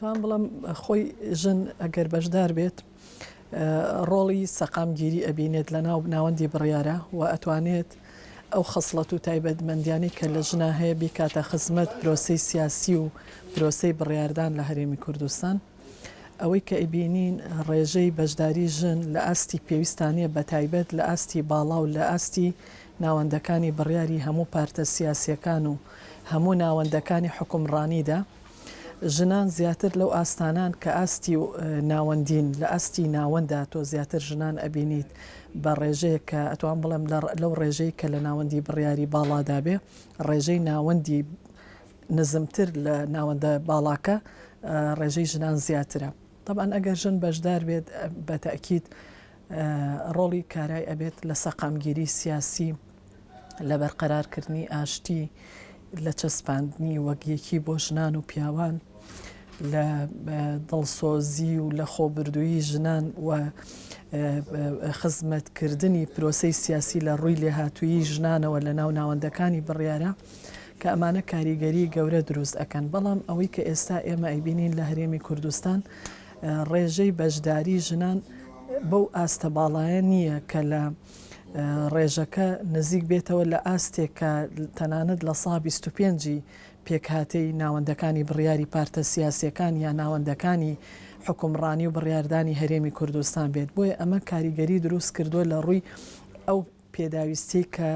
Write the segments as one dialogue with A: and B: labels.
A: توان بڵم خۆی ژن ئەگەر بەشدار بێت ڕۆڵی سەقامگیری ئەبینێت لە ناوەندی بڕیارە و ئەتوانێت ئەو خەسڵەت و تایبەتمەندیانی کە لە ژنا هەیە بیکاتە خزمەت پرۆسەی سیاسی و پرۆسەی بڕیاردان لە هەرێمی کوردستان. ئەوەی کە ئەبینین ڕێژەی بەشداری ژن لە ئاستی پێویستانیە بە تایبەت لە ئاستی باڵا و لە ئاستی ناوەندەکانی بڕیاری هەموو پارتە سیاسیەکان و هەموو ناوەندەکانی حکومڕانیدا ژنان زیاتر لەو ئاستانان کە ئاستی ناوەندین لە ئاستی ناوەندا تۆ زیاتر ژنان ئەبینیت بە ڕێژەیە کە ئەتوان بڵێم لەو ڕێژەی کە لە ناوەندی بڕیاری باڵادا بێ ڕێژەی ناوەندی نزمتر لە ناوەندە باڵاکە ڕێژەی ژنان زیاترە. طبعاً ئەگەر ژن بەشدار بێت بە تەئکید ڕۆڵی کارای ئەبێت لە سەقامگیری سیاسی لە بەرقەرارکردنی ئاشتی لە چەسپاندنی وەکیەکی بۆ ژنان و پیاوان لە دڵسۆزی و لە خۆبردووی ژنان و خزمەتکردنی پرۆسەی سیاسی لە ڕووی لێهاتووی ژنانەوە لە ناو ناوەندەکانی بڕیارە کە ئەمانە کاریگەری گەورە دروست ئەکەن. بەڵام ئەوەی کە ئێستا ئێمە ئەیبینین لە هەرێمی کوردستان ڕێژەی بەشداری ژنان بەو ئاستە باڵایە نییە کە لە ڕێژەکە نزیک بێتەوە لە ئاستێک کە تەنانەت لە سا 25 پێکهاتەی ناوەندەکانی بڕیاری پارتە سیاسیەکان یا ناوەندەکانی حکومڕانی و بڕیاردانی هەرێمی کوردستان بێت. بۆیە ئەمە کاریگەری دروست کردووە لە ڕووی ئەو پێداویستی کە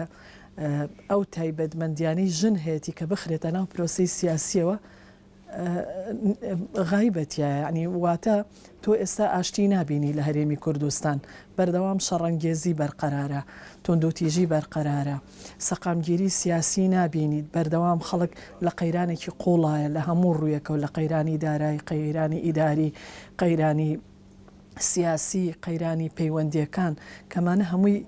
A: ئەو تایبەتمەندیانەی ژن هەیەی کە بخرێتە ناو پرۆسەی سیاسیەوە غایبەتیە. یعنی واتە تۆ ئێستا ئاشتی نابینی لە هەرێمی کوردستان، بەردەوام شەڕەنگێزی بەرقەرارە، تۆندوتیژی بەرقەرارە، سەقامگیری سیاسی نابینیت، بەردەوام خەڵک لە قەیرانێکی قوڵایە لە هەموو ڕوویەکە و لە قەیرانی دارایی، قەیرانی ئیداری، قەیرانی سیاسی، قەیرانی پەیوەندیەکان کەمانە هەمووی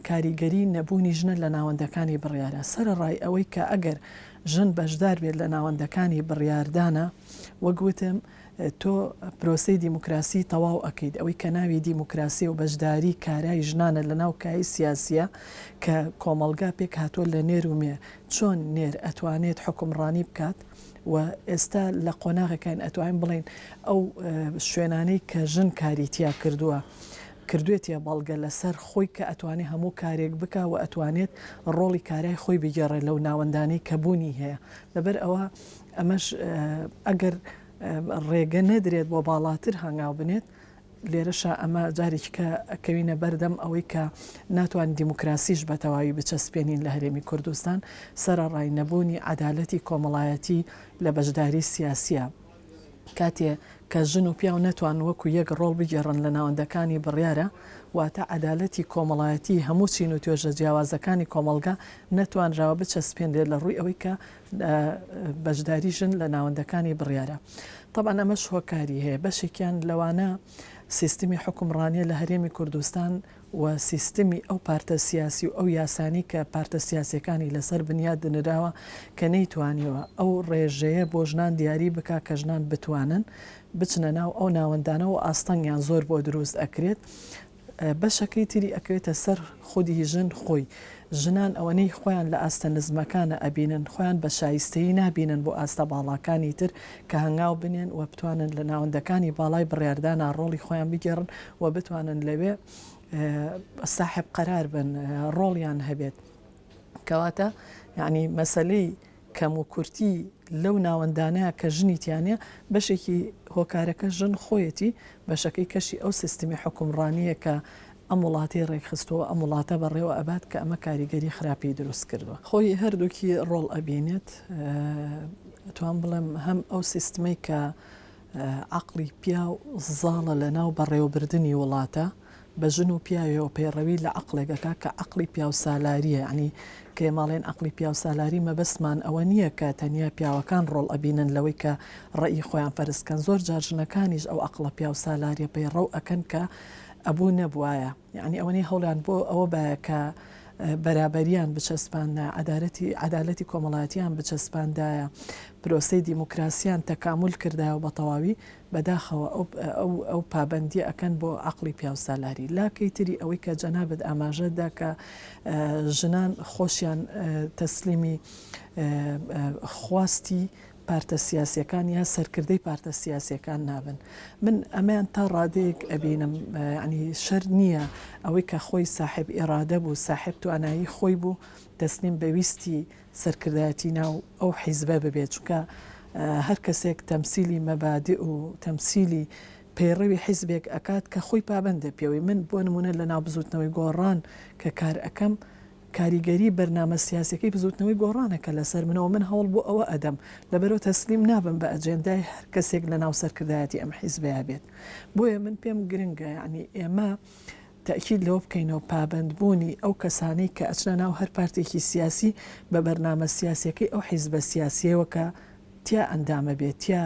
A: کاریگەری نەبوونی ژنە لە ناوەندەکانی بڕیارە. سەرڕای ئەوەی کە ئەگەر ژن بەشدار بێت لە ناوەندەکانی بڕیاردانە وەگوتم تۆ پرۆسەی دیموکراسی تەواو ئەکەیت. ئەوەی کە ناوی دیموکراسی و بەشداری کارای ژنانە لە ناو کای سیاسیە کە کۆمەلگا پێک هاتۆ لە نێر و مێ چۆن نێر ئەتوانێت حکومڕانی بکات و ئێستا لە قۆناغەکان ئەتوانین بڵین ئەو شوێنانەی کە ژن کاریتیا کردوێتە بەڵگە لەسەر خۆی کە ئەتوانێت هەموو کارێک بکە و ئەتوانێت ڕۆڵی کارای خۆی بگەڕێت لەو ناوەندانەی کە بوونی هەیە. لەبەر ئەوە ئەمەش ئەگەر ڕێگە نەدرێت بۆ باڵاتر هەنگاو بنێت لێرەشە ئەمە جارێکی کە ئەکەوینە بەردەم ئەوەی کە ناتوان دیموکراسیش بە تەواوی بچەسپێنین لە هەرێمی کوردستان سەرڕای نەبوونی عەدالەتی کۆمەڵایەتی لە بەشداری سیاسیە. کاتێ کە ژن و پیاو نەتوان وەکو یەک ڕۆڵ بگێڕن لە ناوەندەکانی بڕیارە واتە عەدالەتی کۆمەڵایەتی هەموو چین و توێژە جیاوازەکانی کۆمەلگا نەتوانراوە بچەسپێنرێت لە ڕووی ئەوەی کە بەشداری ژن لە ناوەندەکانی بڕیارە. طبعاً ئەمەش هۆکاری هەیە بەشێکیان لەوانە سیستمی حکومڕانیە لە هەرێمی کوردستان و سیستمی ئەو پارتە سیاسی و ئەو یاسانی کە پارتە سیاسیەکانی لەسەر بنیاد دنراوە کە نەیتوانیەوە ئەو ڕێژەیە بۆ ژنان دیاری بک کە ژنان بتوانن بچنە ناو ئەو ناوەندانەوە ئاستەنگیان زۆر بۆ دروست ئەکرێت. بەشەکەی تری ئەکرێتە سەر خودی ژن خۆی. ژنان ئەوەنەی خۆیان لە ئاستە نزمەکانە ئەبینن خۆیان بە شایستەیی نابینن بۆ ئاستە باڵاکانی تر کە هەنگاو بنێن و بتوانن لە ناوەندەکانی باڵای بڕیاردانە ڕۆڵی خۆیان بگێڕن و بتوانن لەوێ ساحب قەرار بن ڕۆڵیان هەبێت. کەواتە یعنی مەسەلەی کەم و کورتی لەو ناوەندانەیە کە ژنیتیانە بەشێکی هۆکارەکە ژن خۆیەتی بەشەکەی کەشی ئەو سیستمی حکومڕانیە کە ئەم وڵاتی ڕێکخستەوە ئەم وڵاتە بەڕێوە ئەبات کە ئەمە کاریگەری خراپی دروست کردووە. خۆی هەردووکی ڕۆڵ ئەبینێت. توان بڵێم هەم ئەو سیستمەی کە عەقڵی پیا و زاڵە لە ناو بەڕێوەبردننی وڵاتە بە ژن و پیاوەوە پەیڕەوی لە عەقڵێکەکە کە عەقڵی پیا و سالاریە. ینی کە ماڵێن عەقڵی پیا و سالاری مەبەستمان ئەوە نییە کە تەنیا پیاوەکان ڕۆڵ ئەبینن لەوەی کە ڕێی خۆیان فەرزکەن. زۆر جار ژنەکانیش ئەو عەقڵە پیا و سالاریە پەیڕەو ئەکەن کە ئەبوو نەبوایە. یعنی ئەوەنەی هەوڵیان بۆ ئەوە بایە کە بەرابەریان بچەسپاندە، عەدالەتی کۆمەڵایەتیان بچەسپاندایە، پرۆسەی دیموکراسیان تەکامل کردایە بە تەواوی بەداخەوە ئەو پابەندی ئەکەن بۆ عەقڵی پیا و سالاری. لاکەی تری ئەوەی کە جەنابەت ئاماژەدا کە ژنان خۆشیان تەسلیمی خواستی پارتە سیاسیەکان یا سەرکردەی پارتە سیاسیەکان نابن. من ئەمەیان تا ڕادەیەک ئەبینم ینی شەر نییە ئەوەی کە خۆی ساحب ئێرادە بوو ساحب توانایی خۆی بوو دەستنیم بەویستی سەرکردایەتی ناو ئەو حیزبە ببێت چونکە هەر کەسێک تەمسیلی مەبادئ و تەمسیلی پەیڕەوی حیزبێک ئەکات کە خۆی پابندە پێوەی. من بۆ نمونە لە ناو بزوتنەوەی گۆڕان کە کار ئەەکەم کاریگەری بەرنامە سیاسەکەی بزوتنەوەی گۆڕانەکە لەسەر منەوە من هەوڵ بۆ ئەوە ئەدەم لەبەرەوە تەسلیم نابم بە ئەجێندای هەر کەسێک لە ناو سەرکردایەتی ئەم حیزبەیە بێت. بۆیە من پێم گرنگە ینی ئێمە تأکید لەوە بکەینەوە پابندبوونی ئەو کەسانەی کە ئەچنە ناو هەر پارتێکی سیاسی بە بەرنامە سیاسەکەی ئەو حیزبە سیاسیەوە کە تیا ئەندامە بێت تیا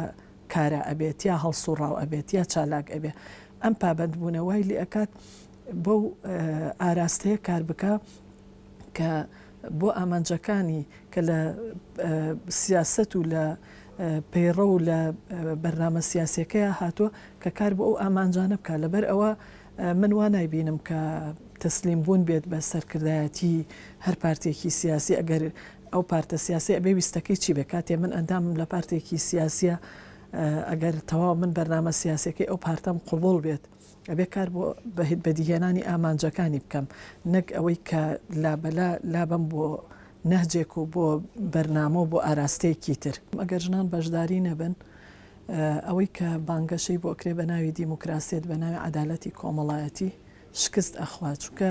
A: کارە ئەبێت یا هەڵسوڕاو ئەبێت یا چالاک ئەبێ. ئەم پابندبوونەوەی لێ ئەکات بەو ئاراستەیە کار بکە کە بۆ ئامانجەکانی کە لە سیاست و لە پەیڕە و لە بەرنامە سیاسەکەیە هاتووە کە کار بۆ ئەو ئامانجانە بکە. لەبەر ئەوە من وا نایبینم کە تەسلیم بوون بێت بە سەرکردایەتی هەر پارتێکی سیاسی ئەگەر ئەو پارتە سیاسی ئەبێ ویستەکەی چی بێ کاتێ من ئەندامم لە پارتێکی سیاسیە ئەگەر تەواو من بەرنامە سیاسەکەی ئەو پارتەم قوبوڵ بێت ئەبێ کار بۆ بەدیهێنانی ئامانجەکانی بکەم نەک ئەوەی کە لابەلا لابم بۆ نەهجێک و بۆ بەرنامە و بۆ ئاراستەیەکی تر. ئەگەر ژنان بەشداری نەبن ئەوەی کە بانگەشەی بۆ ئەکرێ بە ناوی دیموکراسیت بە ناوی عەدالەتی کۆمەڵایەتی شکست ئەخوا چونکە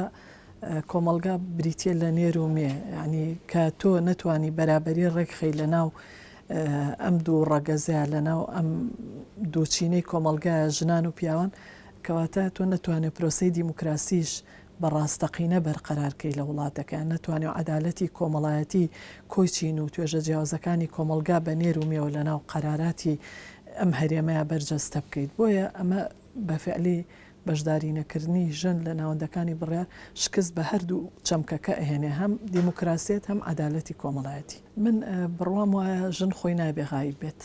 A: کۆمەلگا بریتە لە نێر و مێ ینی کە تۆ نەتوانی بەرابەری ڕێکخەی لە ناو ئەم دوو ڕەگەزەیە لە ناو ئەم دووچینەی کۆمەلگایە ژنان و پیاوان کەواتە تۆ نەتوانێت پرۆسەی دیموکراسیش بەڕاستەقینە بەرقەرارکەی لە وڵاتەکان نەتوانێت عەدالەتی کۆمەڵایەتی کۆچین و توێژە جیاوازەکانی کۆمەلگا بە نێر و مێوە لە ناو قەراراتی ئەم هەرێمەیە بەرجەستە بکەیت. بۆیە ئەمە بەفعلی بەشداری نەکردنی ژن لە ناوەندەکانی بڕیار شکست بە هەردوو چەمکەکە ئەهێنێ هەم دیموکراسیت هەم عەدالەتی کۆمەڵایەتی. من بڕوام وایە ژن خۆی نابێ غایب بێت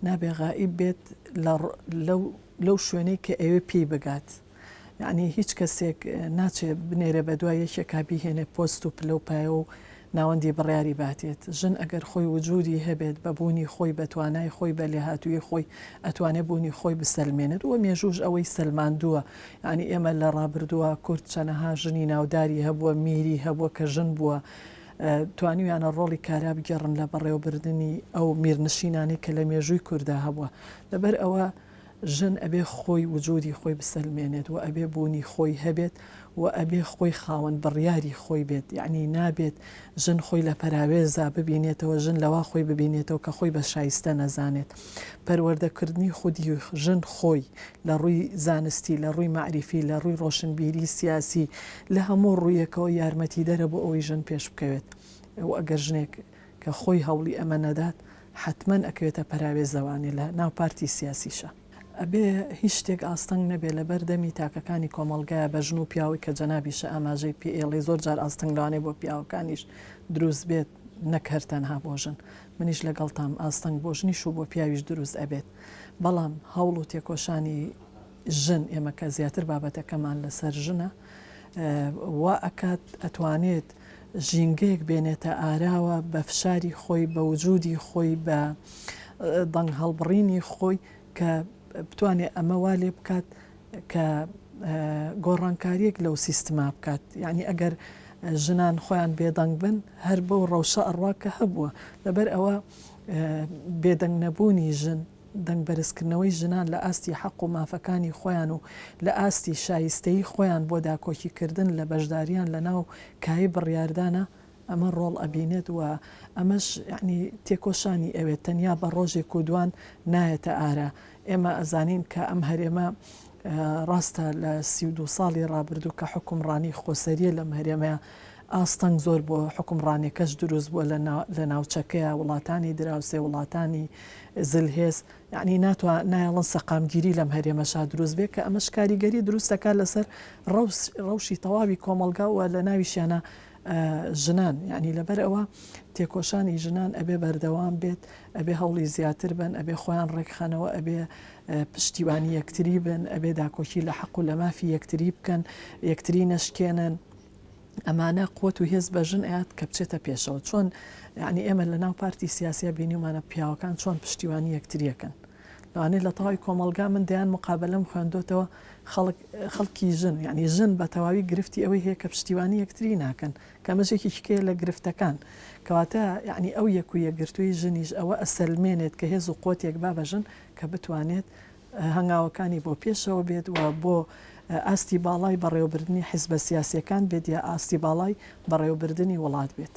A: نابێ غایب بێت لەو شوێنەی کە ئەوێ پێی بگات. یعنی هیچ کەسێک ناچێت بنێرە بە دوای یەکێکا بیهێنێ پۆست و پلەپایە و ناوەندی بڕیاری باتێت. ژن ئەگەر خۆی وجودی هەبێت بەبوونی خۆی بە توانای خۆی بە لێهاتووی خۆی ئەتوانێت بوونی خۆی بسەلمێنێت وە مێژوش ئەوەی سەلماندووە. ینی ئێمە لە ڕابردووە کورد چەنەها ژنی ناوداری هەبووە میری هەبووە کە ژن بووە توانیویانە ڕۆڵی کارا بگەڕن لە بەڕێوەبردننی ئەو میرنشینانی کە لە مێژووی کووردا هەبووە. لەبەر ئەوە ژن ئەبێ خۆی وجودی خۆی بسەلمێنێت و ئەبێ بوونی خۆی هەبێت و ئەبێ خۆی خاوەن بڕیاری خۆی بێت. یعنی نابێت ژن خۆی لە پەراوێزا ببینێتەوە ژن لەوا خۆی ببینێتەوە کە خۆی بە شایستە نەزانێت. پەروەردەکردنی خودی ژن خۆی لە ڕووی زانستی لە ڕووی معریفی لە ڕووی ڕۆشنبیری سیاسی لە هەموو ڕوویەکەوە یارمەتی دەرە بۆ ئەوەی ژن پێش بکەوێت. و ئەگەر ژنێک کە خۆی هەوڵی ئەمە نەدات حتمما ئەکەوێتە پەراوێزەوانی لە ناو پارتی سیاسیشە. ئەبێ هیچ شتێک ئاستەنگ نەبێت لە بەردەمی تاکەکانی کۆمەلگایە بە ژن و پیاوی کە جەنابیشە ئاماژەی PLA زۆر جار ئاستەنگ لەوانێ بۆ پیاوەکانیش دروست بێت نەک هەر تەنها بۆ ژن. منیش لەگەڵتام ئاستەنگ بۆ ژنیش و بۆ پیاویش دروست ئەبێت. بەڵام هەوڵ و تێکۆشانی ژن ئێمە کە زیاتر بابەتەکەمان لەسەر ژنە وا ئەکات ئەتوانێت ژینگەیەک بێنێتە ئاراوە بە فشاری خۆی بە وجودی خۆی بە دەنگ هەڵبڕینی خۆی کە بتوانێت ئەمە وا لێ بکات کە گۆڕانکاریەک لەو سیستما بکات. یعنی ئەگەر ژنان خۆیان بێدەنگ بن هەر بەو ڕەوشە ئەڕوا کە هەبووە. لەبەر ئەوە بێدەنگ نەبوونی ژن دەنگ بەرزکردنەوەی ژنان لە ئاستی حەق و مافەکانی خۆیان و لە ئاستی شایستەی خۆیان بۆ داکۆکیکردن لە بەشداریان لە ناو کایی بڕیاردانە ئەمە ڕۆڵ ئەبینێت و ئەمەش یعنی تێکۆشانی ئەوێت تەنیا بە ڕۆژێک و دوان نایەتە ئارە. ئێمە ئەزانین کە ئەم هەرێمە ڕاستە لە 32 ساڵی ڕابردوو کە حکومڕانی خۆسەریە لەم هەرێمەیە ئاستەنگ زۆر بۆ حکومڕانێکەش دروست بووە لە ناوچەکەیە وڵاتانی دراوسێ وڵاتانی زلهێز. یعنی نایڵن سەقامگیری لەم هەرێمەشا دروست بێت کە ئەمەش کاریگەری دروستەکە لەسەر ڕەوشی تەواوی کۆمەلگاوە لە ناویشیانە ژنان. یعنی لەبەر ئەوە تێکۆشانی ژنان ئەبێ بەردەوام بێت ئەبێ هەوڵی زیاتر بن ئەبێ خۆیان ڕێکخانەوە ئەبێ پشتیوانی یەکتری بن ئەبێ داکۆکی لە حەق و لە مافی یەکتری بکەن یەکتری نەشکێنن ئەمانە قوت و هێز بەژن ئاات کە بچێتە پێشەوە چۆن یعنی ئێمە لە ناو پارتی سیاسیا بینیمانە پیاوەکان چۆن پشتیوانی یەکتریەکەن لەوانەیە لە تەواوی کۆمەلگا من دەیان مقابلەم خوێندۆتەوە خەڵکی ژن یعنی ژن بە تەواوی گرفتی ئەوەی هەیە کە پشتیوانی یەکتری ناکەن کەمەژێکی شکەیە لە گرفتەکان کەواتە یعنی ئەو یەک و یەکگرتووی ژنیش ئەوە ئەسەلمێنێت کە هێز و قۆتێک با بەژن کە بتوانێت هەنگاوەکانی بۆ پێشەوە بێت و بۆ ئاستی باڵای بەڕێوەبردننی حیزبە سیاسیەکان بێت یا ئاستی باڵای بەڕێوەبردننی وڵات بێت.